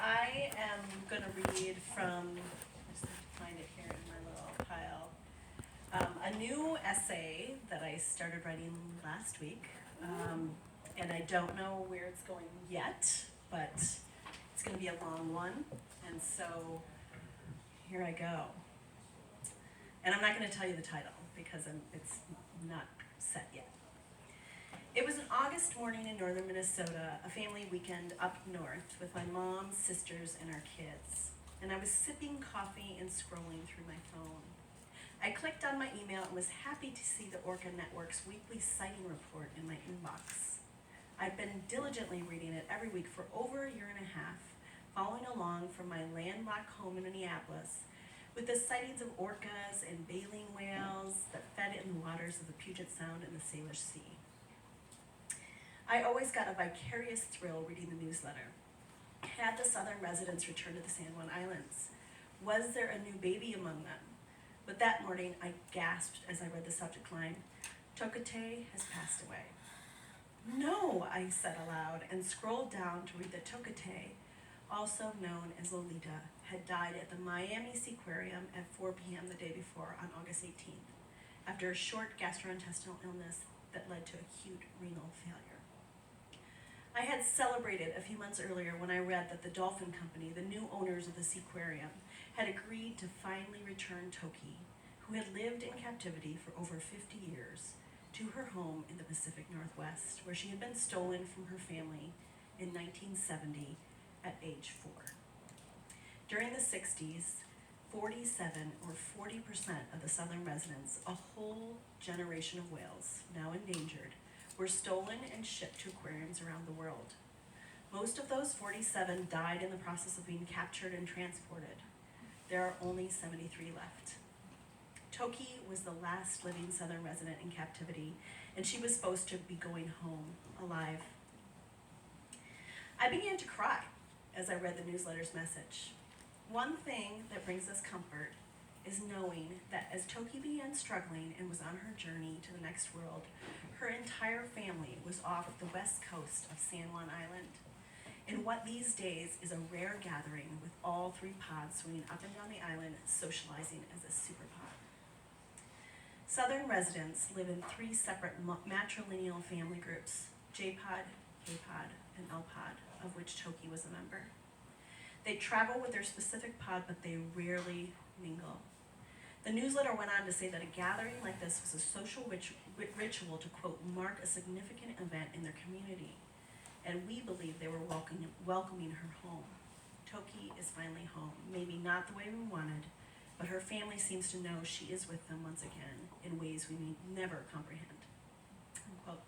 I am going to read from, I just have to find it here in my little pile, a new essay that I started writing last week. And I don't know where it's going yet, but it's going to be a long one. And so here I go. And I'm not going to tell you the title because it's not set yet. It was an August morning in northern Minnesota, a family weekend up north with my mom, sisters, and our kids. And I was sipping coffee and scrolling through my phone. I clicked on my email and was happy to see the Orca Network's weekly sighting report in my inbox. I've been diligently reading it every week for over a year and a half, following along from my landlocked home in Minneapolis, with the sightings of orcas and baleen whales that fed in the waters of the Puget Sound and the Salish Sea. I always got a vicarious thrill reading the newsletter. Had the southern residents returned to the San Juan Islands? Was there a new baby among them? But that morning I gasped as I read the subject line, "Tokate has passed away." "No," I said aloud and scrolled down to read that Tokate, also known as Lolita, had died at the Miami Seaquarium at 4 p.m. the day before on August 18th, after a short gastrointestinal illness that led to acute renal failure. I had celebrated a few months earlier when I read that the Dolphin Company, the new owners of the Seaquarium, had agreed to finally return Toki, who had lived in captivity for over 50 years, to her home in the Pacific Northwest, where she had been stolen from her family in 1970 at age 4. During the 60s, 47 or 40% of the southern residents, a whole generation of whales, now endangered, were stolen and shipped to aquariums around the world. Most of those 47 died in the process of being captured and transported. There are only 73 left. Toki was the last living southern resident in captivity, and she was supposed to be going home alive. I began to cry as I read the newsletter's message. One thing that brings us comfort is knowing that as Toki began struggling and was on her journey to the next world, her entire family was off the west coast of San Juan Island, in what these days is a rare gathering with all 3 pods swinging up and down the island, socializing as a superpod. Southern residents live in 3 separate matrilineal family groups, J-pod, K-pod, and L-pod, of which Toki was a member. They travel with their specific pod, but they rarely mingle. The newsletter went on to say that a gathering like this was a social ritual to, quote, mark a significant event in their community, and we believe they were welcoming her home. Toki is finally home, maybe not the way we wanted, but her family seems to know she is with them once again in ways we may never comprehend. Unquote.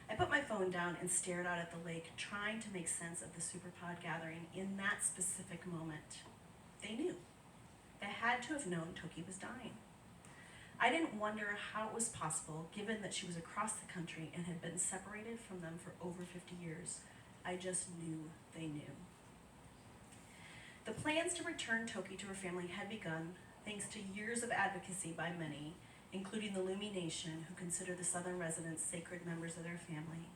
I put my phone down and stared out at the lake, trying to make sense of the superpod gathering in that specific moment. They knew. They had to have known Toki was dying. I didn't wonder how it was possible, given that she was across the country and had been separated from them for over 50 years. I just knew they knew. The plans to return Toki to her family had begun thanks to years of advocacy by many, including the Lumi Nation, who consider the southern residents sacred members of their family,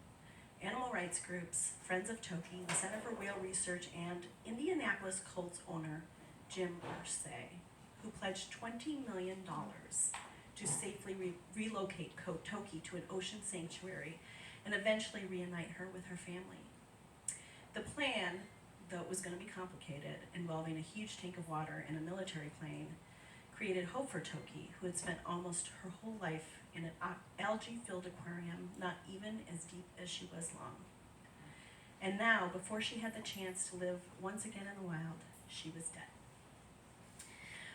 animal rights groups, Friends of Toki, the Center for Whale Research, and Indianapolis Colts owner Jim Irsay, who pledged $20 million to safely relocate Toki to an ocean sanctuary and eventually reunite her with her family. The plan, though it was going to be complicated, involving a huge tank of water and a military plane, created hope for Toki, who had spent almost her whole life in an algae-filled aquarium, not even as deep as she was long. And now, before she had the chance to live once again in the wild, she was dead.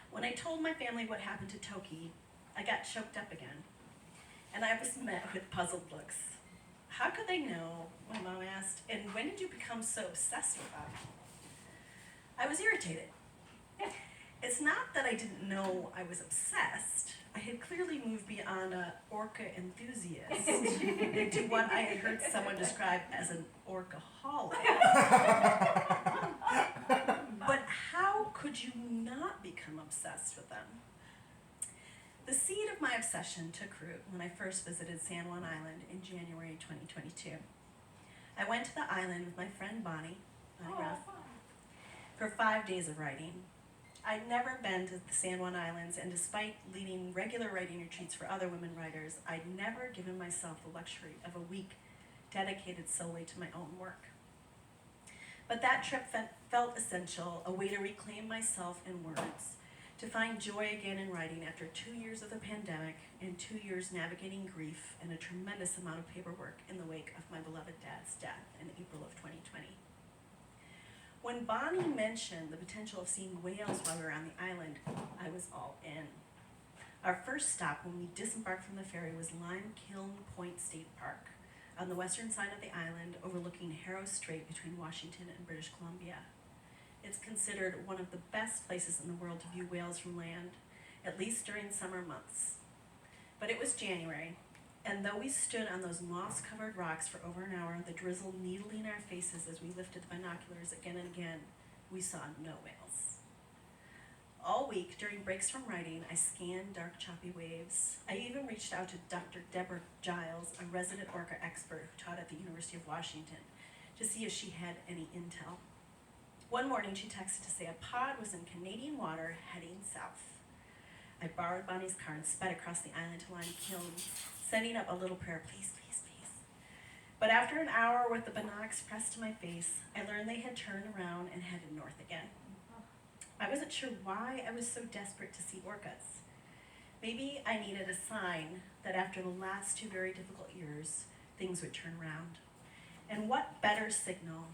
When I told my family what happened to Toki, I got choked up again, and I was met with puzzled looks. "How could they know?" my mom asked, "and when did you become so obsessed with them?" I was irritated. It's not that I didn't know I was obsessed. I had clearly moved beyond an orca enthusiast into what I had heard someone describe as an orcaholic. But how could you not become obsessed with them? The seed of my obsession took root when I first visited San Juan Island in January 2022. I went to the island with my friend Bonnie Ruff, for 5 days of writing. I'd never been to the San Juan Islands, and despite leading regular writing retreats for other women writers, I'd never given myself the luxury of a week dedicated solely to my own work. But that trip felt essential, a way to reclaim myself in words, to find joy again in writing after 2 years of the pandemic and 2 years navigating grief and a tremendous amount of paperwork in the wake of my beloved dad's death in April of 2020. When Bonnie mentioned the potential of seeing whales while we were on the island, I was all in. Our first stop when we disembarked from the ferry was Lime Kiln Point State Park, on the western side of the island overlooking Harrow Strait between Washington and British Columbia. It's considered one of the best places in the world to view whales from land, at least during summer months. But it was January, and though we stood on those moss-covered rocks for over an hour, the drizzle needling our faces as we lifted the binoculars again and again, we saw no whales. All week, during breaks from writing, I scanned dark, choppy waves. I even reached out to Dr. Deborah Giles, a resident orca expert who taught at the University of Washington, to see if she had any intel. One morning, she texted to say a pod was in Canadian water heading south. I borrowed Bonnie's car and sped across the island to Lime Kiln, sending up a little prayer, please, please, please. But after an hour with the binocs pressed to my face, I learned they had turned around and headed north again. I wasn't sure why I was so desperate to see orcas. Maybe I needed a sign that after the last 2 very difficult years, things would turn around. And what better to signal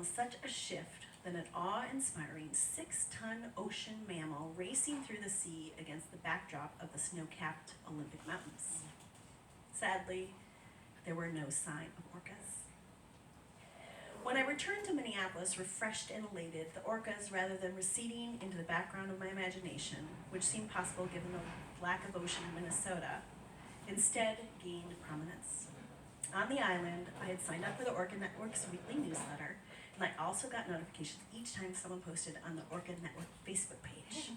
such a shift than an awe-inspiring 6-ton ocean mammal racing through the sea against the backdrop of the snow-capped Olympic Mountains. Sadly, there were no sign of orcas. When I returned to Minneapolis, refreshed and elated, the orcas, rather than receding into the background of my imagination, which seemed possible given the lack of ocean in Minnesota, instead gained prominence. On the island, I had signed up for the Orca Network's weekly newsletter, and I also got notifications each time someone posted on the Orca Network Facebook page.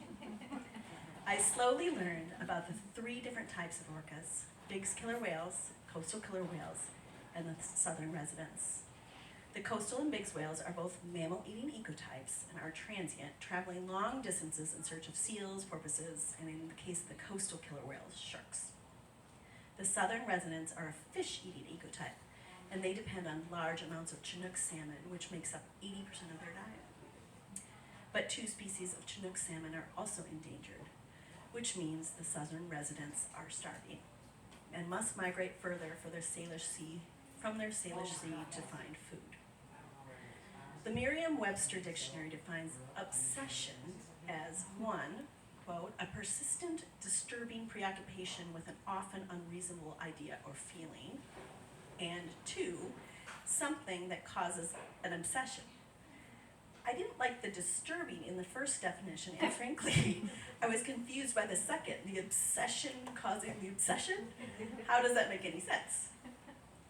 I slowly learned about the 3 different types of orcas: Bigg's killer whales, coastal killer whales, and the southern residents. The coastal and Bigg's whales are both mammal-eating ecotypes and are transient, traveling long distances in search of seals, porpoises, and in the case of the coastal killer whales, sharks. The southern residents are a fish-eating ecotype, and they depend on large amounts of Chinook salmon, which makes up 80% of their diet. But 2 species of Chinook salmon are also endangered, which means the southern residents are starving and must migrate further from their Salish Sea to find food. The Merriam-Webster dictionary defines obsession as 1, quote, a persistent, disturbing preoccupation with an often unreasonable idea or feeling, and 2, something that causes an obsession. I didn't like the disturbing in the first definition, and frankly, I was confused by the second, the obsession causing the obsession. How does that make any sense?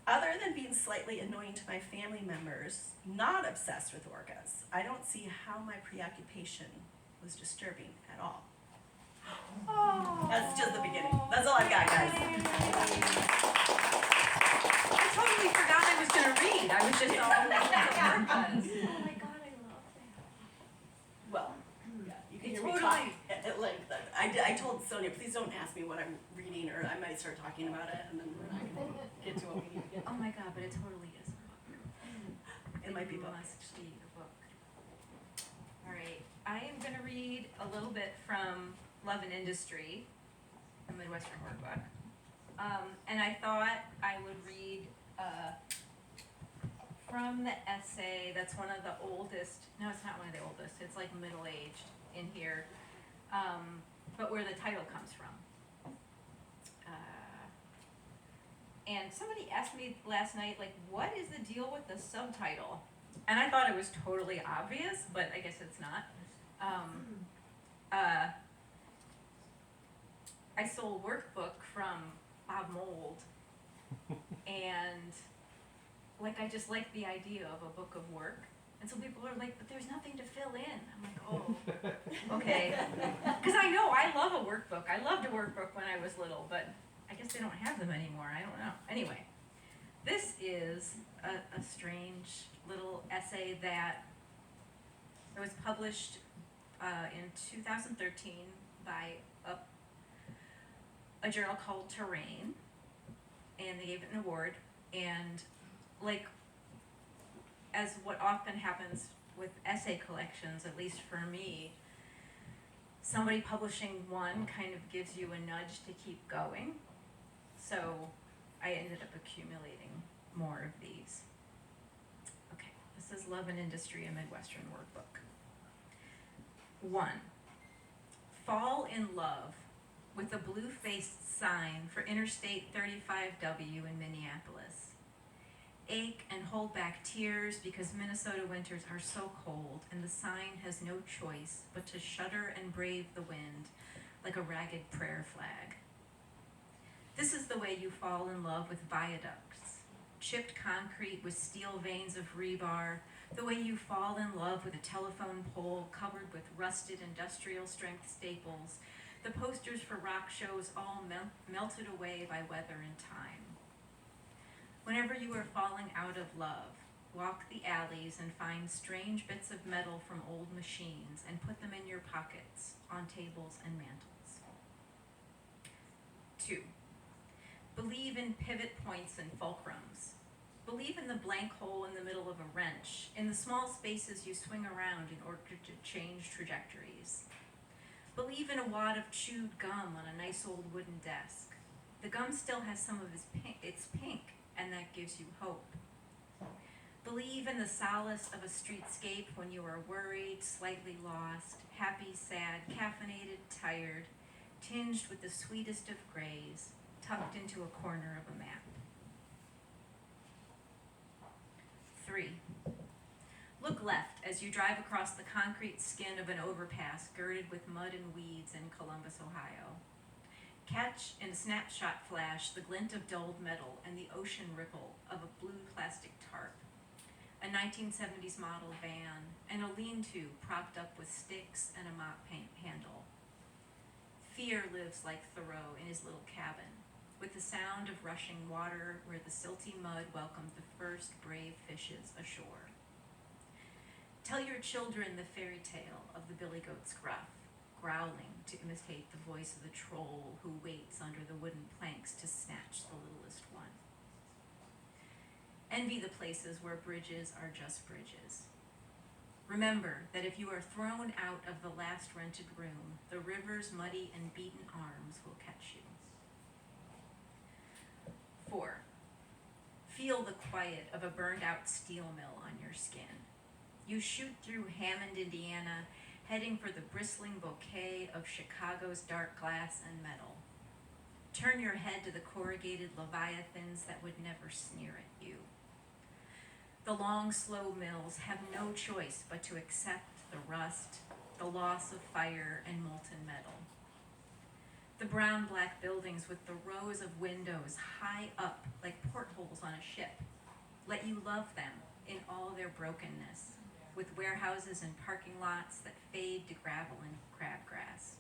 Other than being slightly annoying to my family members not obsessed with orcas, I don't see how my preoccupation was disturbing at all. Oh. That's just the beginning. That's all I've got, guys. I totally forgot I was going to read. I was just all over the orcas. Oh my god, I love that. Well, yeah, you can hear me Totally. talk at length. I told Sonya, please don't ask me what I'm reading, or I might start talking about it, and then we're not going to get to what we need to get to. Oh my god, but it totally is a book. It might be You both. must be a book. All right, I am going to read a little bit from Love and Industry, a Midwestern workbook. And I thought I would read from the essay that's one of the oldest, no, it's not one of the oldest, it's like middle-aged in here, but where the title comes from. And somebody asked me last night, like, what is the deal with the subtitle? And I thought it was totally obvious, but I guess it's not. I sold a workbook from Bob Mould, and like I just like the idea of a book of work. And so people are like, but there's nothing to fill in. I'm like, oh, okay. Because I know I love a workbook. I loved a workbook when I was little, but I guess they don't have them anymore. I don't know. Anyway, This is a strange little essay that was published in 2013 by a journal called Terrain, and they gave it an award. And like, as what often happens with essay collections, at least for me, somebody publishing one kind of gives you a nudge to keep going. So I ended up accumulating more of these. Okay, this is Love and Industry, a Midwestern Workbook. 1. Fall in love with a blue-faced sign for Interstate 35W in Minneapolis. Ache and hold back tears because Minnesota winters are so cold and the sign has no choice but to shudder and brave the wind like a ragged prayer flag. This is the way you fall in love with viaducts, chipped concrete with steel veins of rebar, the way you fall in love with a telephone pole covered with rusted industrial strength staples, the posters for rock shows all melted away by weather and time. Whenever you are falling out of love, walk the alleys and find strange bits of metal from old machines and put them in your pockets, on tables and mantels. 2. Believe in pivot points and fulcrums. Believe in the blank hole in the middle of a wrench, in the small spaces you swing around in order to change trajectories. Believe in a wad of chewed gum on a nice old wooden desk. The gum still has some of its pink, and that gives you hope. Believe in the solace of a streetscape when you are worried, slightly lost, happy, sad, caffeinated, tired, tinged with the sweetest of grays, tucked into a corner of a map. 3. Look left as you drive across the concrete skin of an overpass girded with mud and weeds in Columbus, Ohio. Catch in a snapshot flash the glint of dulled metal and the ocean ripple of a blue plastic tarp, a 1970s model van, and a lean-to propped up with sticks and a mop handle. Fear lives like Thoreau in his little cabin, with the sound of rushing water where the silty mud welcomed the first brave fishes ashore. Tell your children the fairy tale of the billy goat's gruff, growling to imitate the voice of the troll who waits under the wooden planks to snatch the littlest one. Envy the places where bridges are just bridges. Remember that if you are thrown out of the last rented room, the river's muddy and beaten arms will catch you. 4. Feel the quiet of a burned-out steel mill on your skin. You shoot through Hammond, Indiana, heading for the bristling bouquet of Chicago's dark glass and metal. Turn your head to the corrugated leviathans that would never sneer at you. The long, slow mills have no choice but to accept the rust, the loss of fire, and molten metal. The brown-black buildings with the rows of windows high up like portholes on a ship let you love them in all their brokenness, with warehouses and parking lots that fade to gravel and crabgrass.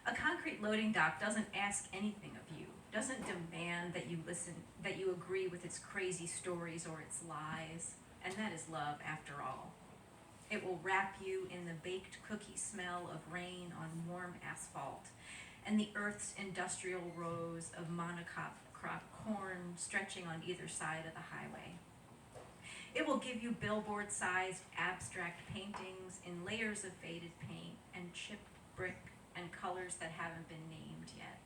A concrete loading dock doesn't ask anything of you, doesn't demand that you listen, that you agree with its crazy stories or its lies, and that is love after all. It will wrap you in the baked cookie smell of rain on warm asphalt and the earth's industrial rows of monocrop corn stretching on either side of the highway. It will give you billboard-sized abstract paintings in layers of faded paint and chipped brick and colors that haven't been named yet.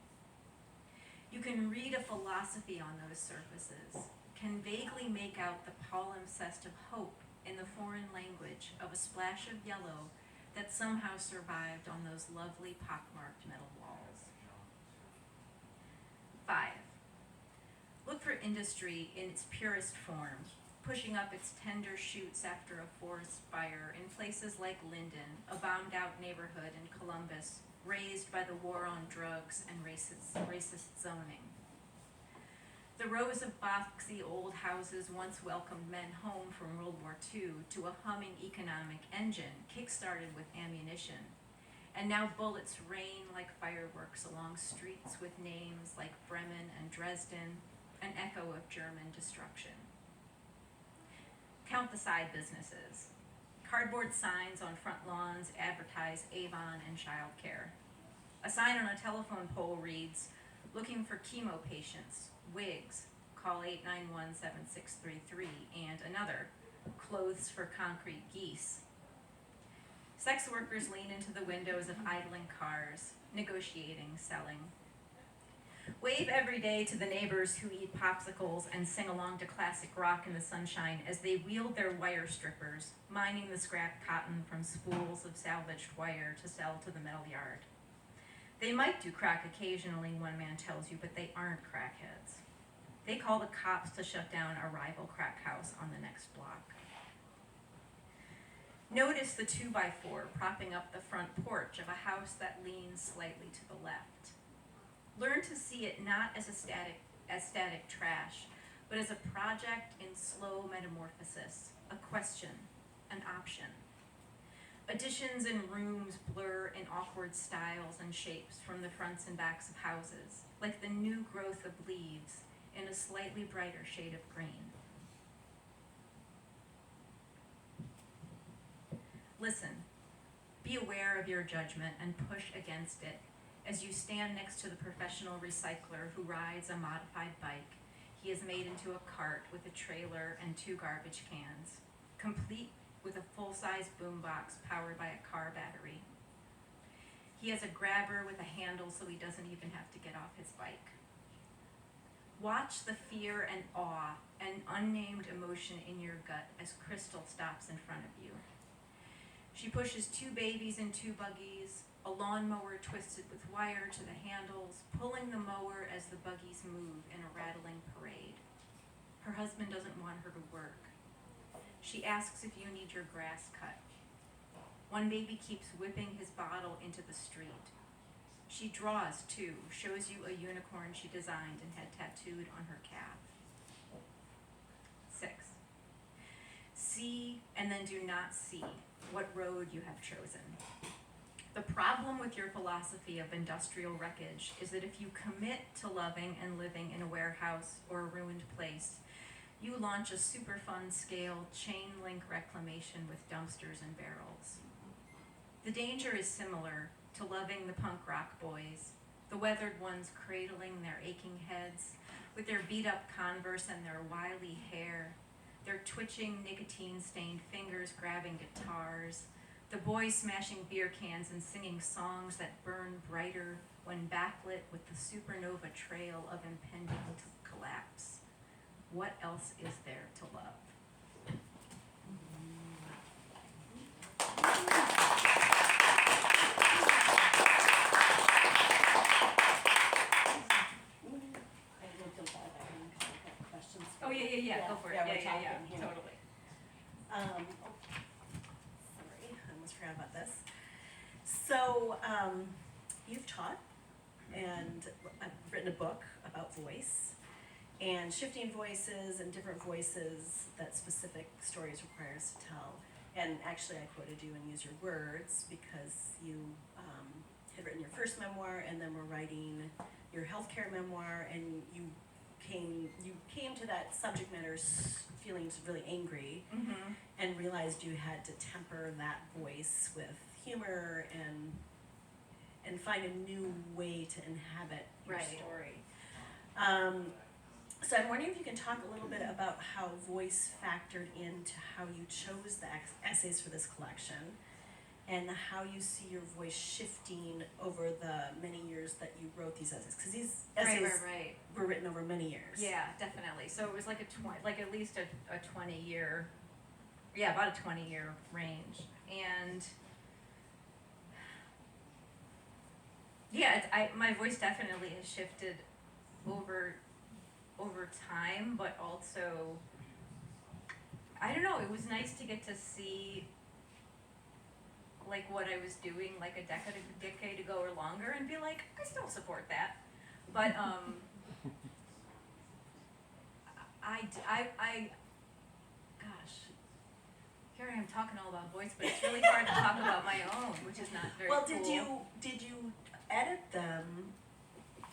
You can read a philosophy on those surfaces, can vaguely make out the palimpsest of hope in the foreign language of a splash of yellow that somehow survived on those lovely pockmarked metal walls. 5. Look for industry in its purest form, pushing up its tender shoots after a forest fire in places like Linden, a bombed-out neighborhood in Columbus, raised by the war on drugs and racist zoning. The rows of boxy old houses once welcomed men home from World War II to a humming economic engine kick-started with ammunition, and now bullets rain like fireworks along streets with names like Bremen and Dresden, an echo of German destruction. Count the side businesses. Cardboard signs on front lawns advertise Avon and childcare. A sign on a telephone pole reads, "Looking for chemo patients, wigs, call 891-7633, and another, "Clothes for concrete geese." Sex workers lean into the windows of idling cars, negotiating, selling. Wave every day to the neighbors who eat popsicles and sing along to classic rock in the sunshine as they wield their wire strippers, mining the scrap cotton from spools of salvaged wire to sell to the metal yard. They might do crack occasionally, one man tells you, but they aren't crackheads. They call the cops to shut down a rival crack house on the next block. Notice the 2x4 propping up the front porch of a house that leans slightly to the left. Learn to see it not as static trash, but as a project in slow metamorphosis, a question, an option. Additions and rooms blur in awkward styles and shapes from the fronts and backs of houses, like the new growth of leaves in a slightly brighter shade of green. Listen, be aware of your judgment and push against it as you stand next to the professional recycler who rides a modified bike he has made into a cart with a trailer and 2 garbage cans, complete with a full-size boombox powered by a car battery. He has a grabber with a handle so he doesn't even have to get off his bike. Watch the fear and awe and unnamed emotion in your gut as Crystal stops in front of you. She pushes 2 babies in 2 buggies, a lawnmower twisted with wire to the handles, pulling the mower as the buggies move in a rattling parade. Her husband doesn't want her to work. She asks if you need your grass cut. One baby keeps whipping his bottle into the street. She draws, too, shows you a unicorn she designed and had tattooed on her calf. 6. See and then do not see what road you have chosen. The problem with your philosophy of industrial wreckage is that if you commit to loving and living in a warehouse or a ruined place, you launch a Superfund scale chain link reclamation with dumpsters and barrels. The danger is similar to loving the punk rock boys, the weathered ones cradling their aching heads with their beat up Converse and their wily hair, their twitching nicotine-stained fingers grabbing guitars, the boys smashing beer cans and singing songs that burn brighter when backlit with the supernova trail of impending collapse. What else is there to love? Oh, yeah, go for it. Yeah, totally. Sorry, I almost forgot about this. So, you've taught, and I've written a book about voice, and shifting voices and different voices that specific stories require us to tell. And actually, I quoted you and used your words because you had written your first memoir, and then were writing your healthcare memoir, and you came to that subject matter feeling really angry, Mm-hmm. and realized you had to temper that voice with humor and find a new way to inhabit your Right. story. So I'm wondering if you can talk a little bit about how voice factored into how you chose the essays for this collection, and how you see your voice shifting over the many years that you wrote these essays, because these essays Right. were written over many years. Yeah, definitely. So it was like at least a 20-year, about a 20-year range. And yeah, my voice definitely has shifted over time, but also, I don't know, it was nice to get to see like what I was doing like a decade ago or longer and be like, I still support that. But gosh, here I am talking all about voice, but it's really hard to talk about my own, which is not very Well, cool. did you edit them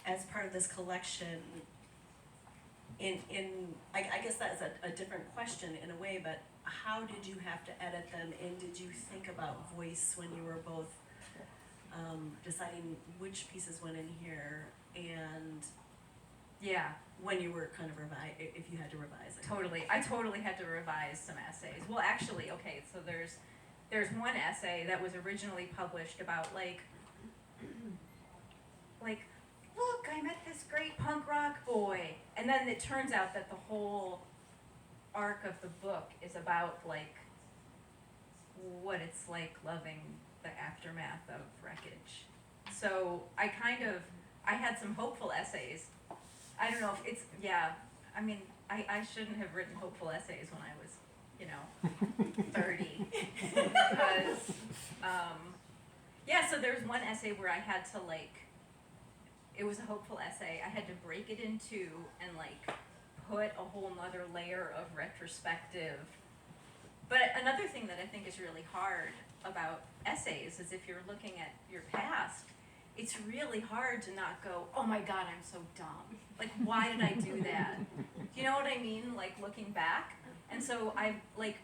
as part of this collection I guess that's a different question in a way, but how did you have to edit them, and did you think about voice when you were both deciding which pieces went in here, and Yeah, when you were kind of if you had to revise it? totally. I totally had to revise some essays. Well, actually, okay, so there's one essay that was originally published about like, look, I met this great punk rock boy. And then it turns out that the whole arc of the book is about like what it's like loving the aftermath of wreckage. So I had some hopeful essays. I don't know if it's, yeah, I mean, I shouldn't have written hopeful essays when I was, 30. Because, yeah, so there's one essay where I had to like, it was a hopeful essay. I had to break it in two and like put a whole nother layer of retrospective. But another thing that I think is really hard about essays is if you're looking at your past, it's really hard to not go, oh my God, I'm so dumb. Like, why did I do that? Do you know what I mean? Like, looking back. And so I'm like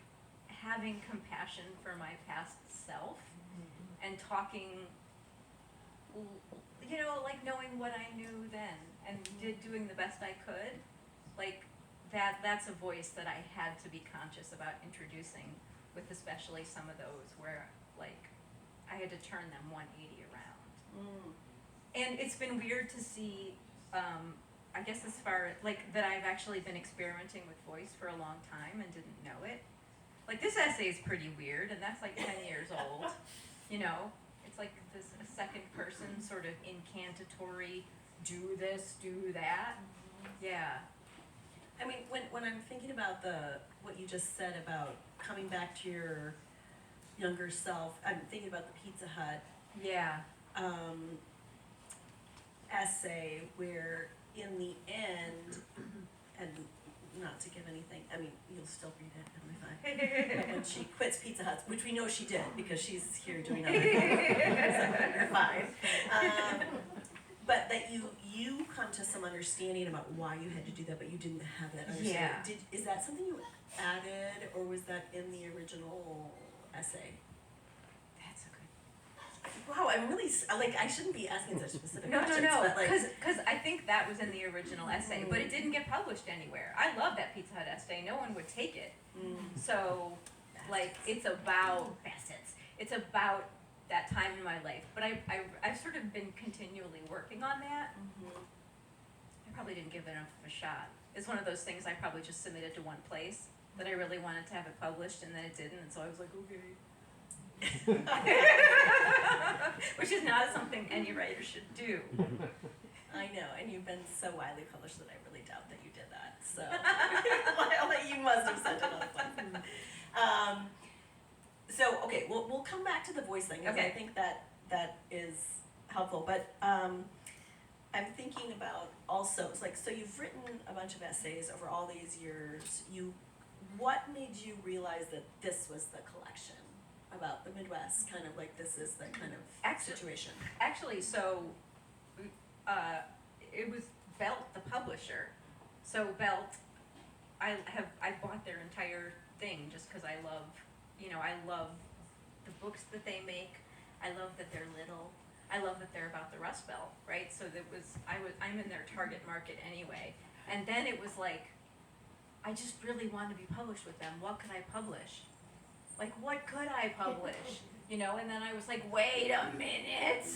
having compassion for my past self and talking, you know, like knowing what I knew then and doing the best I could. Like, that's a voice that I had to be conscious about introducing, with especially some of those where like I had to turn them 180 around. And it's been weird to see, I guess as far like that I've actually been experimenting with voice for a long time and didn't know it. Like this essay is pretty weird, and that's like 10 years old. You know, it's like this a second person sort of incantatory, do this, do that. Yeah. I mean, when I'm thinking about what you just said about coming back to your younger self, I'm thinking about the Pizza Hut Yeah. essay where in the end, and not to give anything, I mean, you'll still read it, it'll be fine. But when she quits Pizza Hut, which we know she did because she's here doing other things, so you're fine. But that you come to some understanding about why you had to do that, but you didn't have that understanding. Yeah. Is that something you added, or was that in the original essay? That's a good. Wow, I'm really like I shouldn't be asking such specific No, questions. no, But like, because I think that was in the original essay, but it didn't get published anywhere. I love that Pizza Hut essay. No one would take it. So, like, it's about facets. It's about that time in my life. But I've sort of been continually working on that. I probably didn't give it enough of a shot. It's one of those things I probably just submitted to one place that I really wanted to have it published, and then it didn't, and so I was like, okay. Which is not something any writer should do. I know, and you've been so widely published that I really doubt that you did that. So, like, you must have sent it on the phone. So, okay, we'll come back to the voice thing, because I think that is helpful. But I'm thinking about also, it's like, so you've written a bunch of essays over all these years. What made you realize that this was the collection about the Midwest? Kind of like this is the kind of situation. Actually, so it was Belt, the publisher. So Belt, I bought their entire thing just because I love the books that they make. I love that they're little. I love that they're about the Rust Belt, right? So I'm in their target market anyway. And then it was like, I just really wanted to be published with them. What could I publish? Like, what could I publish? You know, and then I was like, wait a minute.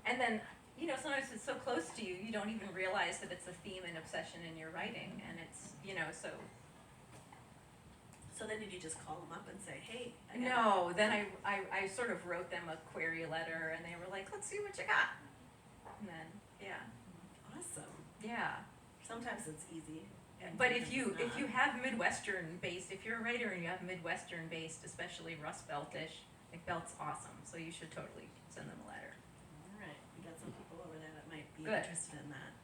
And then, you know, sometimes it's so close to you, you don't even realize that it's a theme and obsession in your writing. And it's, you know, so. So then did you just call them up and say, hey? No, then I sort of wrote them a query letter, and they were like, let's see what you got. And then, yeah. Awesome. Yeah. Sometimes it's easy. But if you have Midwestern based, if you're a writer and you have Midwestern based, especially Rust Beltish, like Belt's awesome, so you should totally send them a letter. All right, we got some people over there that might be Good. interested in that.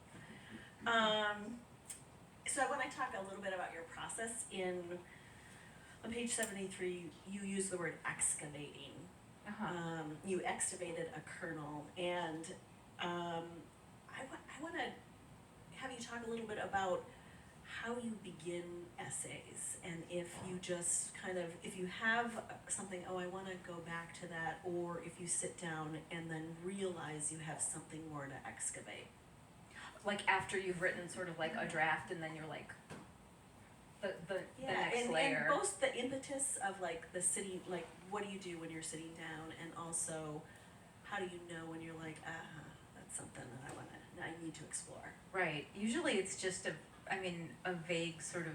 So I want to talk a little bit about your process. On page 73, you use the word excavating. You excavated a kernel, and I want to have you talk a little bit about how you begin essays, and if you just kind of, if you have something, oh, I want to go back to that, or if you sit down and then realize you have something more to excavate. Like after you've written sort of like a draft and then you're like, the next and layer. both the impetus of like the sitting, like what do you do when you're sitting down, and also how do you know when you're like, that's something that I need to explore. Right. Usually it's just a vague sort of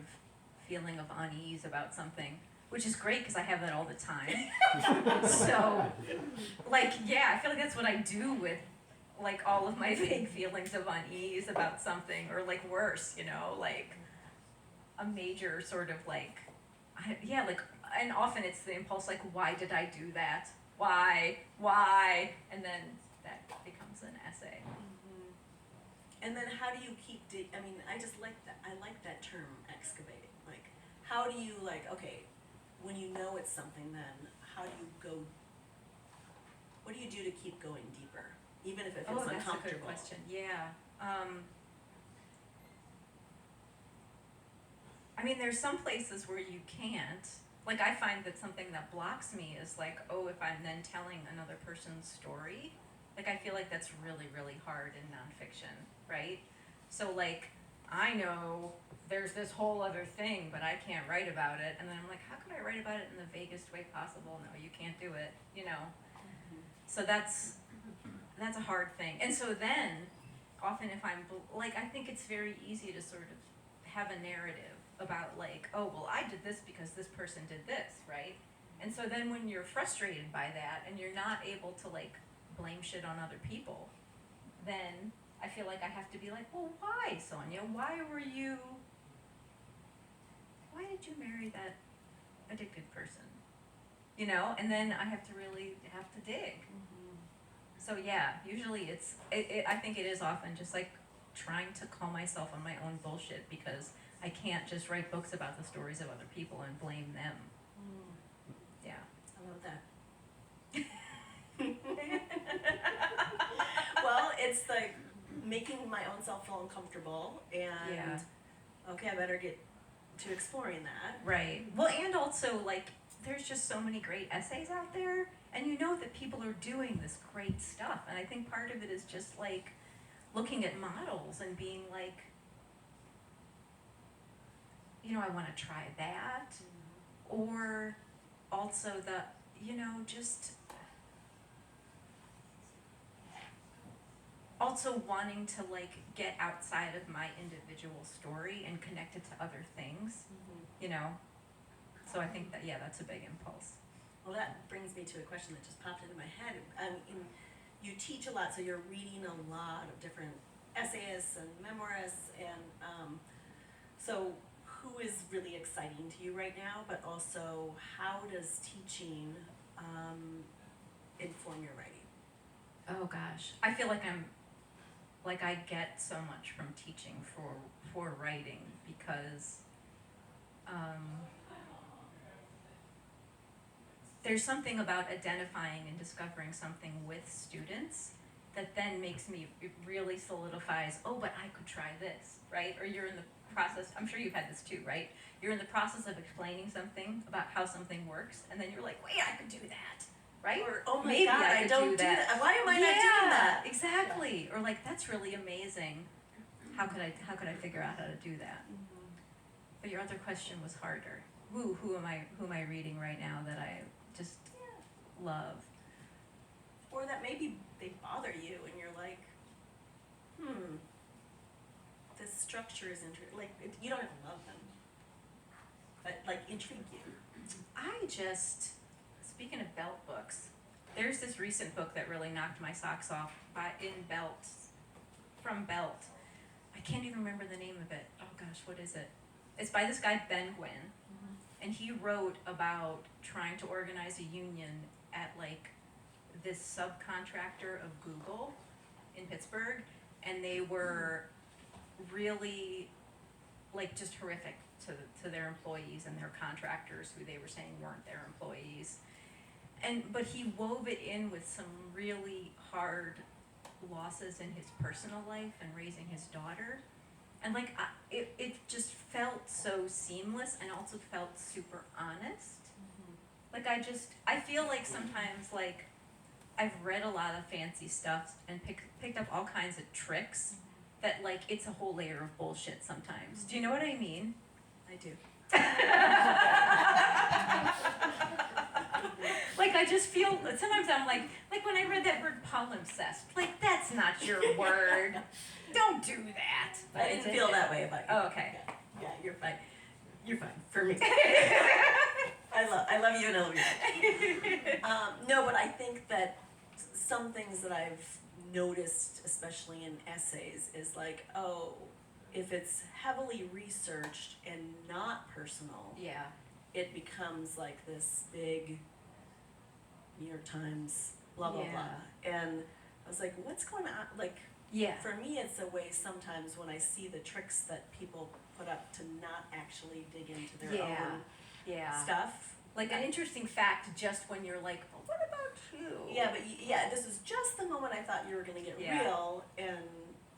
feeling of unease about something, which is great because I have that all the time. So, like, yeah, I feel like that's what I do with, like, all of my vague feelings of unease about something, or, like, worse, you know, like, a major sort of, like, and often it's the impulse, like, why did I do that? Why? And then that becomes an essay. And then how do you keep I mean, I just like that. I like that term, excavating. Like, how do you, like, okay, when you know it's something, then how do you go, what do you do to keep going deeper? Even if it feels that's uncomfortable. a good question. Yeah. I mean, there's some places where you can't. Like, I find that something that blocks me is like, if I'm then telling another person's story, like, I feel like that's really, really hard in nonfiction, right? So, like, I know there's this whole other thing, but I can't write about it. And then I'm like, how could I write about it in the vaguest way possible? No, you can't do it, you know? So that's a hard thing. And so then, often if I'm, like, I think it's very easy to sort of have a narrative about, like, I did this because this person did this, right? And so then when you're frustrated by that and you're not able to, like, blame shit on other people, then I feel like I have to be like, well, why, Sonya? Why did you marry that addicted person? You know? And then I have to really dig. So yeah, usually I think it is often just like trying to call myself on my own bullshit, because I can't just write books about the stories of other people and blame them. Yeah. I love that. Well, it's like making my own self feel uncomfortable, and okay, I better get to exploring that. Right. Well, and also, like, there's just so many great essays out there, and you know that people are doing this great stuff, and I think part of it is just like looking at models and being like, you know, I want to try that. Or also just also wanting to, like, get outside of my individual story and connect it to other things, you know? So I think that, that's a big impulse. Well, that brings me to a question that just popped into my head. You teach a lot, so you're reading a lot of different essayists and memoirists, and so who is really exciting to you right now, but also how does teaching inform your writing? Oh gosh, I feel like I get so much from teaching for writing, because there's something about identifying and discovering something with students that then makes me, it really solidifies, but I could try this, right? Or you're in the process, I'm sure you've had this too, right? You're in the process of explaining something about how something works, and then you're like, wait, I could do that, right? Or, oh my maybe God, I don't do that. Why am I not doing that? Exactly. Or like, that's really amazing. How could I figure out how to do that? But your other question was harder. Who am I reading right now that I just love? Or that maybe they bother you and you're like, this structure is you don't have to love them, but like intrigue you. Speaking of Belt books, there's this recent book that really knocked my socks off from Belt. I can't even remember the name of it. Oh gosh, what is it? It's by this guy, Ben Gwynn, and he wrote about trying to organize a union at like this subcontractor of Google in Pittsburgh, and they were really like just horrific to their employees and their contractors, who they were saying weren't their employees. But he wove it in with some really hard losses in his personal life and raising his daughter. And like, it just felt so seamless and also felt super honest. Like I feel like sometimes like I've read a lot of fancy stuff and picked up all kinds of tricks that like it's a whole layer of bullshit sometimes. Do you know what I mean? I do. Like I just feel, sometimes I'm like when I read that word palimpsest, like that's not your word. Don't do that. But I didn't feel that way about you. Oh, okay. Yeah, you're fine. You're fine for me. I love you and I love you. No, but I think that some things that I've noticed, especially in essays, is like, oh, if it's heavily researched and not personal, Yeah. it becomes like this big New York Times blah blah Yeah. blah. And I was like, what's going on? Like, Yeah. for me, it's a way sometimes when I see the tricks that people put up to not actually dig into their Yeah. own Yeah. stuff. Like an interesting fact just when you're like, well, what about you? Yeah, but this is just the moment I thought you were going to get Yeah. real and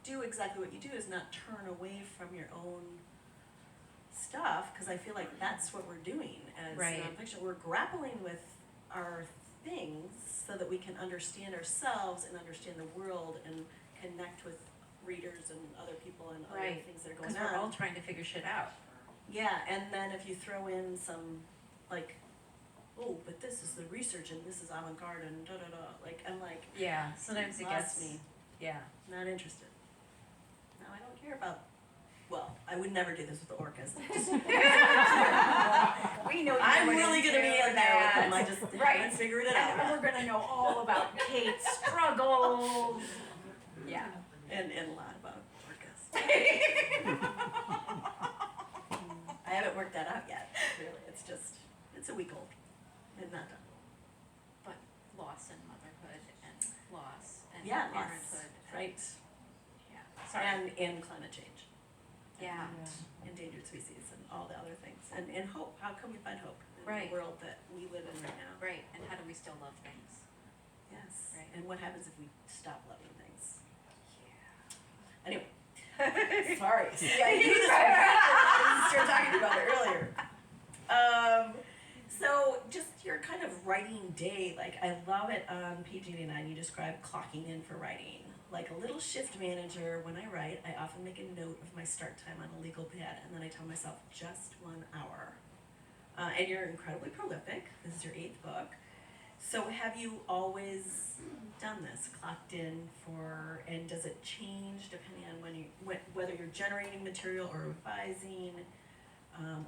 do exactly what you do, is not turn away from your own stuff, because I feel like that's what we're doing as Right. nonfiction. We're grappling with our things so that we can understand ourselves and understand the world and connect with readers and other people and other Right. things that are going Because on. we're all trying to figure shit out. Yeah, and then if you throw in some, like, oh, but this is the research and this is avant-garde and da-da-da, like, I'm like, Yeah. Sometimes it lost gets me, Yeah. not interested. No, I don't care about, well, I would never do this with the orcas. We know I'm really gonna be in there with them, I just Right. haven't figured it And out. we're gonna know all about Kate's struggles. Yeah. And a lot about orcas. I haven't worked that out yet, really, it's a week old and not done. But loss and motherhood and loss and Yeah, loss, parenthood. right, Yeah. Sorry. and climate change. Yeah. And endangered species and all the other things, and hope, how can we find hope in Right. the world that we live in right now? Right. And how do we still love things? Yes, Right. and what happens if we stop loving things? Yeah. Anyway, sorry, see, I knew this was started talking about it earlier. So just your kind of writing day, like I love it on page 89, you describe clocking in for writing. Like a little shift manager, when I write, I often make a note of my start time on a legal pad, and then I tell myself just 1 hour. And you're incredibly prolific. This is your 8th book. So have you always done this, clocked in for, and does it change depending on whether you're generating material or revising,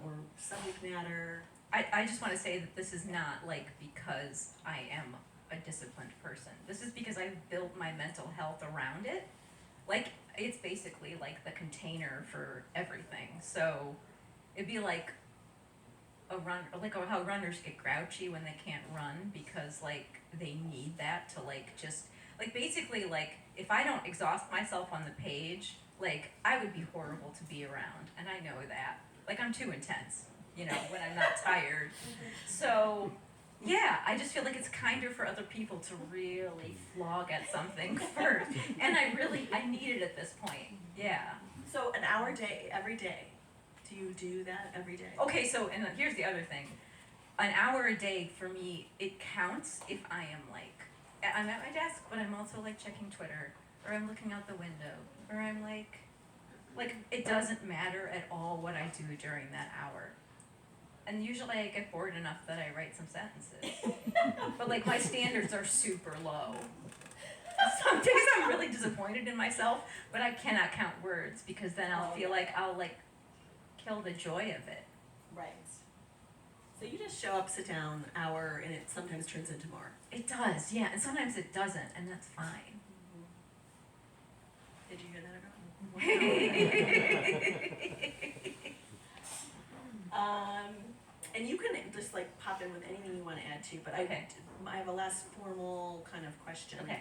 or subject matter? I just want to say that this is not like because I am a disciplined person. This is because I've built my mental health around it. Like, it's basically like the container for everything. So it'd be like how runners get grouchy when they can't run because like they need that to like just like basically like if I don't exhaust myself on the page, like I would be horrible to be around, and I know that. Like I'm too intense, you know, when I'm not tired. So yeah, I just feel like it's kinder for other people to really flog at something first. And I need it at this point. Yeah. So an hour a day, every day. Do you do that every day? Okay, so, and here's the other thing. An hour a day for me, it counts if I am like, I'm at my desk, but I'm also like checking Twitter, or I'm looking out the window, or I'm like, it doesn't matter at all what I do during that hour. And usually I get bored enough that I write some sentences. But like my standards are super low. Some days I'm really disappointed in myself, but I cannot count words because then I'll feel like I'll like kill the joy of it. Right. So you just show up, sit down, hour, and it sometimes turns into more. It does, yeah, and sometimes it doesn't, and that's fine. Did you hear that, everyone? And you can just like pop in with anything you want to add to, but Okay. I have a less formal kind of question. Okay.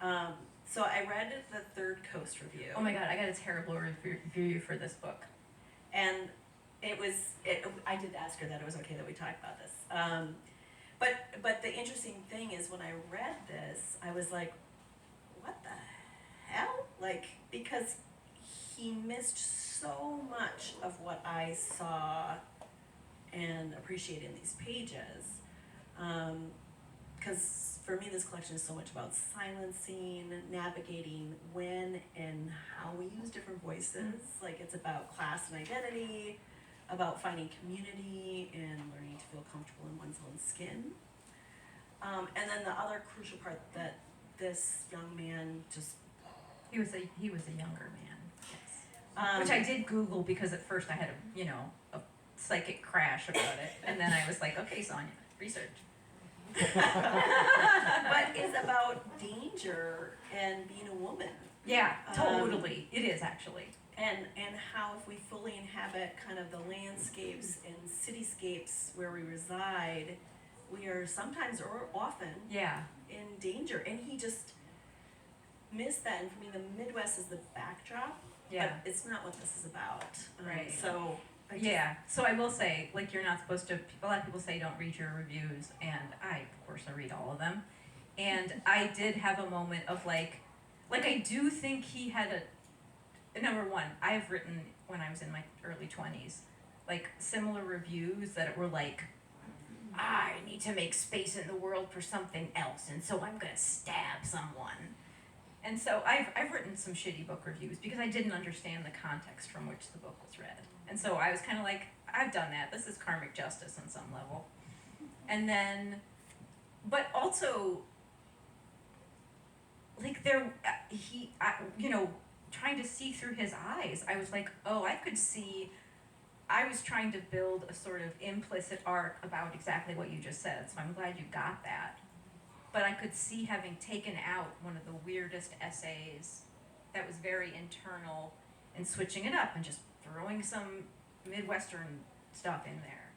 And so I read the Third Coast review. Oh my god, I got a terrible review for this book. And I did ask her that it was okay that we talked about this. But the interesting thing is when I read this, I was like, what the hell? Like, because he missed so much of what I saw and appreciated in these pages. Because for me, this collection is so much about silencing, navigating when and how we use different voices. Like, it's about class and identity, about finding community and learning to feel comfortable in one's own skin. And then the other crucial part that this young man just He was a younger man, yes. Which I did Google because at first I had a psychic crash about it, and then I was like, okay, Sonya, research. but it's about danger and being a woman. Yeah, totally. It is actually. And how if we fully inhabit kind of the landscapes and cityscapes where we reside, we are sometimes or often in danger. And he just missed that. And for me, the Midwest is the backdrop, but it's not what this is about. Right. So So I will say, like, you're not supposed to, a lot of people say don't read your reviews, and I read all of them. And I did have a moment of like I do think he had number one, I've written when I was in my early 20s, like similar reviews that were like, I need to make space in the world for something else, and so I'm gonna stab someone. And so I've written some shitty book reviews because I didn't understand the context from which the book was read. And so I was kind of like, I've done that. This is karmic justice on some level. And then, but also, like trying to see through his eyes, I was like, oh, I could see, I was trying to build a sort of implicit arc about exactly what you just said. So I'm glad you got that. But I could see having taken out one of the weirdest essays that was very internal and switching it up and just throwing some Midwestern stuff in there,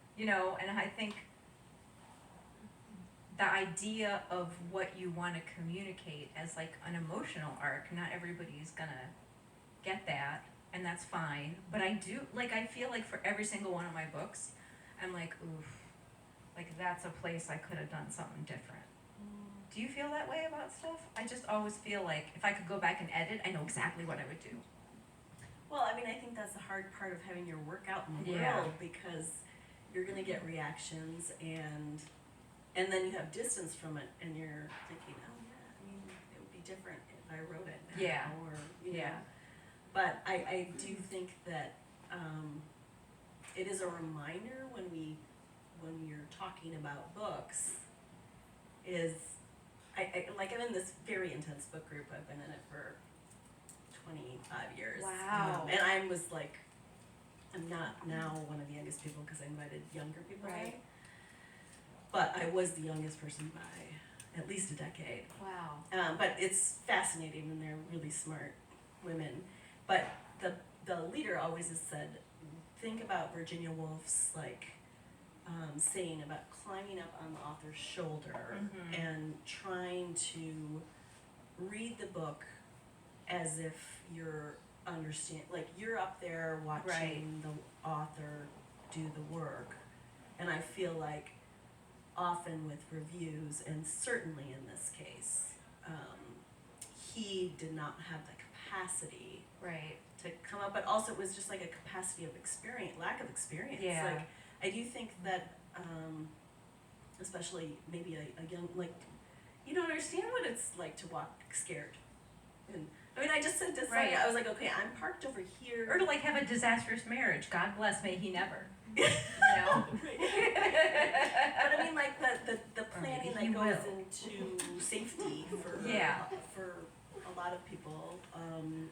and I think the idea of what you want to communicate as like an emotional arc, not everybody's gonna get that, and that's fine. But I do, I feel like for every single one of my books, I'm like, oof, like that's a place I could have done something different. Do you feel that way about stuff? I just always feel like if I could go back and edit, I know exactly what I would do. Well, I mean, I think that's the hard part of having your work out in the world, because you're going to get reactions and then you have distance from it, and you're thinking, oh yeah, I mean, it would be different if I wrote it now, or know. But I do think that it is a reminder when you're talking about books is I'm in this very intense book group. I've been in it for 25 years. Wow. And I was like, I'm not now one of the youngest people because I invited younger people in. But I was the youngest person by at least a decade. Wow. But it's fascinating, and they're really smart women. But the leader always has said, think about Virginia Woolf's saying about climbing up on the author's shoulder and trying to read the book as if you're you're up there watching the author do the work. And I feel like often with reviews, and certainly in this case, he did not have the capacity to come up, but also it was just like a capacity of lack of experience. I do think that, especially maybe a young, you don't understand what it's like to walk scared. And I mean, I just said to Sonya, I was like, okay, I'm parked over here. Or to have a disastrous marriage. God bless, may he never. But I mean, the planning that goes into safety for a lot of people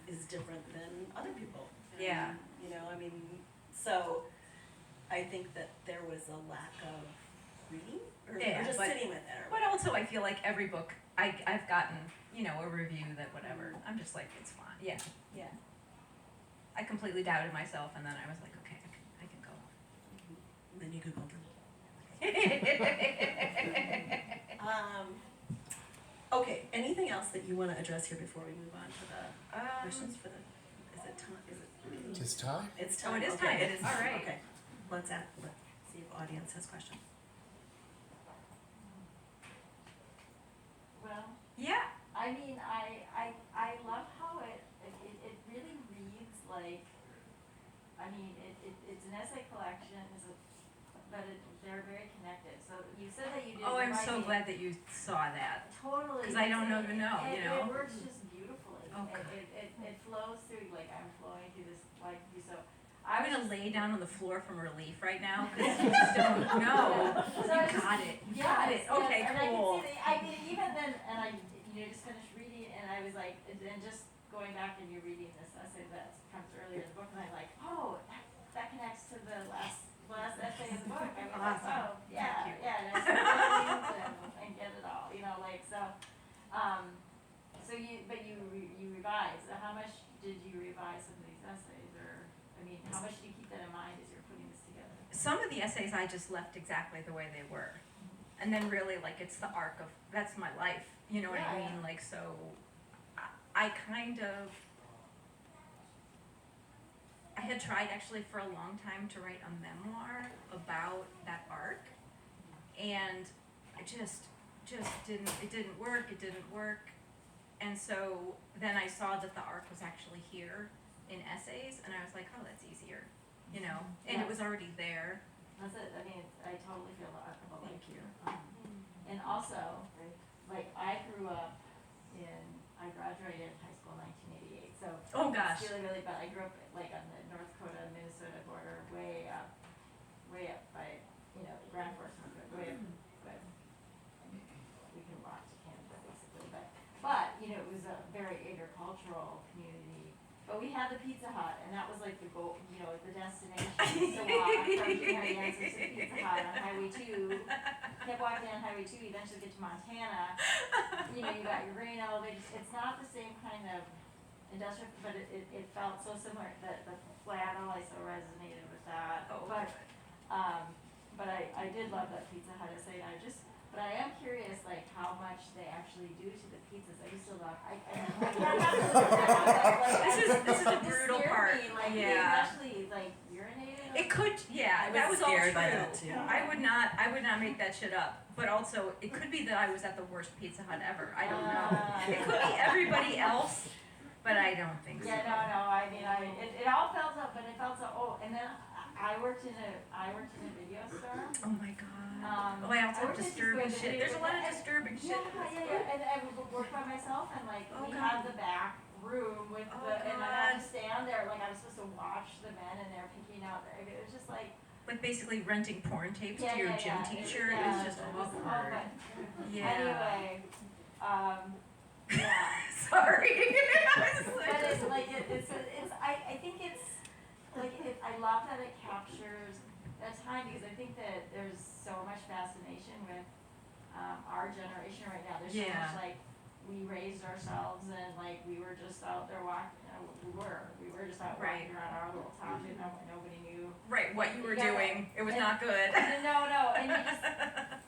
is different than other people. And, I mean, so I think that there was a lack of reading or just sitting with it. But also, I feel like every book I've gotten, a review that whatever. I'm just like, it's fine. Yeah. I completely doubted myself, and then I was like, okay, I can go. And then you Googled them. Okay. Anything else that you want to address here before we move on to the questions for the? Is it time? It's time? It's time. Oh, it is okay. time. It is. All right. Okay. Let's see if the audience has questions. Well, Yeah. I mean, I love how it really reads like, I mean, it's an essay collection, but they're very connected. So you said that you did. Oh, I'm so writing. glad that you saw that. Totally. 'Cause I don't even know, It, you know? It works just beautifully. Oh, good. It flows through, like I'm flowing through this, like, so. I'm gonna lay down on the floor from relief right now, cause you just don't know. So You I just- got it, you Yes, got it, yes, okay, and cool. I mean, even then, and I, just finished reading, and I was like, and just going back and you're reading this essay that comes earlier in the book, and I'm like, oh, that connects to the last essay in the book. I was like, Awesome. oh, yeah, Thank you. yeah, and I started and get it all, like, so, you revised. So how much did you revise some of these essays, or, I mean, how much do you keep that in mind as you're putting this together? Some of the essays I just left exactly the way they were. And then really, like, it's the arc of, that's my life, you know what I Yeah, mean? yeah. Like, so, I kind of, I had tried actually for a long time to write a memoir about that arc. And I just didn't work. And so then I saw that the arc was actually here in essays, and I was like, oh, that's easier, and it Yes. was already there. That's it, I mean, I totally feel the arc of a life Thank you. here. And also, like, I graduated high school in 1988, so. Oh, gosh. It's really, but I grew up, like, on the North Dakota, Minnesota border, way up by, the Grand Forks, way up, but, we can walk to Canada, basically, but, it was a very agricultural community. But we had the Pizza Hut, and that was like the goal, the destination, to walk from Marianne's to Pizza Hut on Highway 2. Kept walking on Highway 2, you eventually get to Montana. You got your grain elevators. It's not the same kind of industrial, but it felt so similar. The flannel, I so resonated with that. Oh, But I did love that Pizza Hut essay, and but I am curious, like, how much they actually do to the pizzas. I used to love, I can't This is the brutal part. Like, they Yeah. actually, like, urinated. It could, yeah, I that was was all true. scared by that, too. I would not make that shit up. But also, it could be that I was at the worst Pizza Hut ever. I don't know. It could be everybody else, but I don't think so. Yeah, no, I mean, it all felt so, but it felt so, and then I worked in a video store. Oh my god. I I also have worked at disturbing this shit. video There's a store, lot of and- disturbing shit. Yeah, and I would work by myself, and like, Oh, we God. had the back room with Oh, and I had God. to stand there, like, I was supposed to watch the men, and they're picking out, it was just like. Like basically renting porn tapes Yeah, to your yeah, gym yeah, teacher yeah, is just it was awkward. but Yeah. anyway, yeah. Sorry. But it's like, I think it's, like, I love that it captures that time, because I think that there's so much fascination with, our generation right now. There's so Yeah. much, like, we raised ourselves, and like, we were just out there walking, we were just out Right. walking around our little town, nobody knew. Right, what you were Yeah, doing. It was and- not good. No, and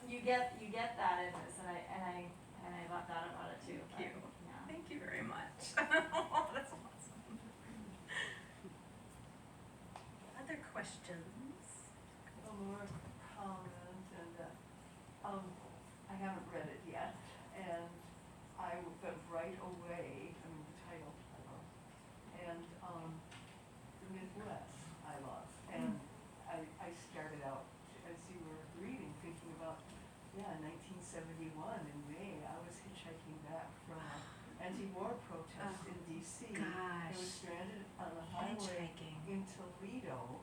you get that in this, and I love that about it too. Thank you. Yeah. Thank you very much. Oh, that's awesome. Other questions? One more comment, and I haven't read it yet, and but right away, the title I love, and the Midwest I love, and I started out as you were reading, thinking about 1971 in May, I was hitchhiking back from an anti-war protest in D.C. I was Gosh. stranded on the highway Hitchhiking. in Toledo.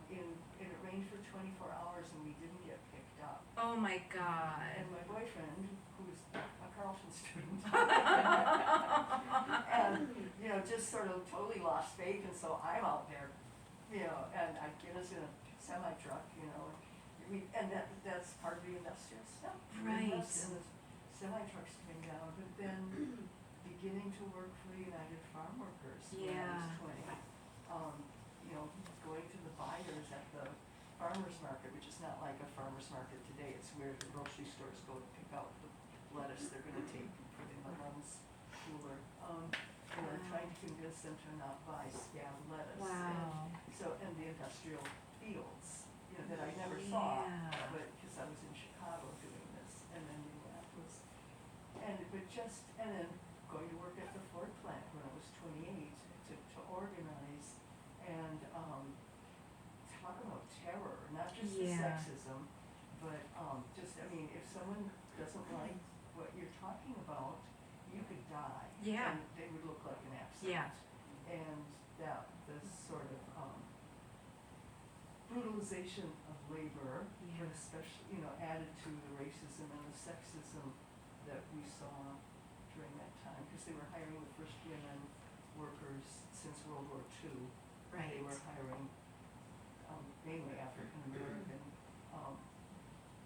It rained for 24 hours and we didn't get picked up. Oh my god. And my boyfriend, who's a Carleton student, and just sort of totally lost faith, and so I'm out there, and I get us in a semi truck, and that's part of the industrial stuff. Right. And the semi trucks came down, but then beginning to work for the United Farm Workers when I was 20. Going to the buyers at the farmer's market, which is not like a farmer's market today, it's where the grocery stores go to pick out the lettuce they're gonna take and put in the mom's cooler. Trying to convince them to not buy scab lettuce. Wow. And the industrial fields, that I never saw, Yeah. but, because I was in Chicago doing this, and then Minneapolis. And then going to work at the Ford plant when I was 28 to organize talk about terror, not just the Yeah. sexism, but, just, I mean, if someone doesn't like what you're talking about, you could die. Yeah. And they would look like an accident. Yeah. And that, this sort of, brutalization of labor, Yeah. but especially, you know, added to the racism and the sexism that we saw during that time, because they were hiring the first women workers since World War II. Right. They were hiring, mainly African American,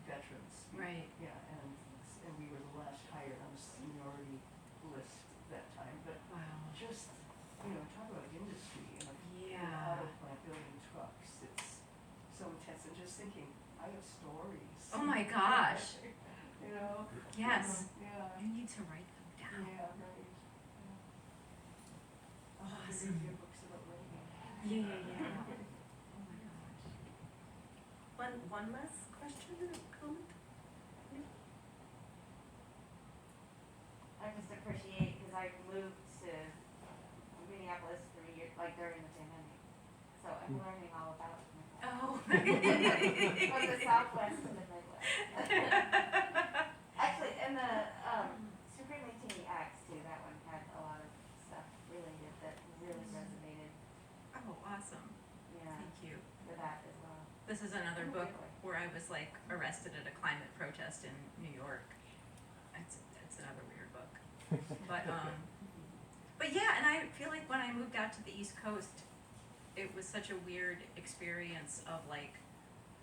veterans. Right. Yeah, and we were the last hired on the seniority list that time, but Wow. just, you know, talk about industry and an Yeah. auto plant building trucks, it's so intense, and just thinking, I have stories. Oh my gosh. You know? Yes. Yeah, You need to write them down. yeah, right. Yeah. Awesome. Read your books about writing. Yeah. Oh my gosh. One last question or comment? I just appreciate, because I moved to Minneapolis 3 years, like during the pandemic, so I'm learning all about Minneapolis. Oh. From the Southwest to the Midwest. Actually, and the Supremely Teeny Acts too, that one had a lot of stuff related that really resonated, Oh, awesome. yeah, Thank you. with that as well. This is another Oh, book really? where I was like arrested at a climate protest in New York. It's another weird book. But yeah, and I feel like when I moved out to the East Coast, it was such a weird experience of like,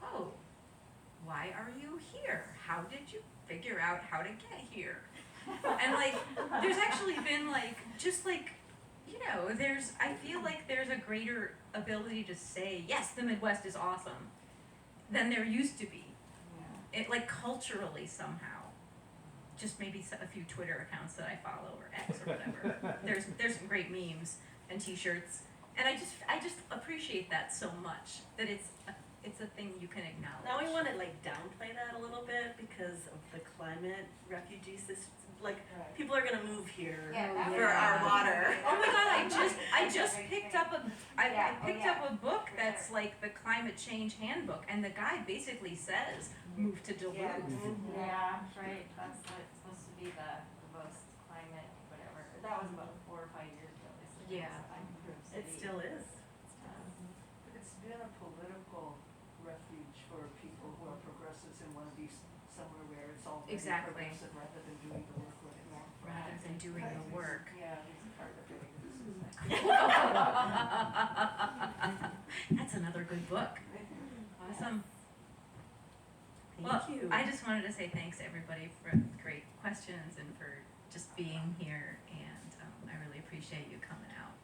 oh, why are you here? How did you figure out how to get here? And like, there's actually been like, just like, you know, I feel like there's a greater ability to say, yes, the Midwest is awesome, than there used to be. Yeah. It like culturally somehow. Just maybe a few Twitter accounts that I follow or X or whatever. There's some great memes and T-shirts, and I just appreciate that so much that it's a thing you can acknowledge. Now we want to like downplay that a little bit because of the climate refugees. Like Right. people are gonna move here Yeah, that for was- our water. Oh my god! I just picked up I Yeah, picked yeah, up a book for that's sure. like the climate change handbook, and the guy basically says, "Move to Duluth." Yeah, Mhm. yeah, right, that's what it's supposed to be, the most climate, whatever, that was about 4 or 5 years ago, they said. Yeah. It still is. It's been a political refuge for people who are progressives and want to be somewhere where it's all very Exactly. progressive rather than doing the work with it. Rather than doing the work. Yeah, it's hard to do. That's another good book. Awesome. Thank Well, you. I just wanted to say thanks to everybody for the great questions and for just being here, and I really appreciate you coming out.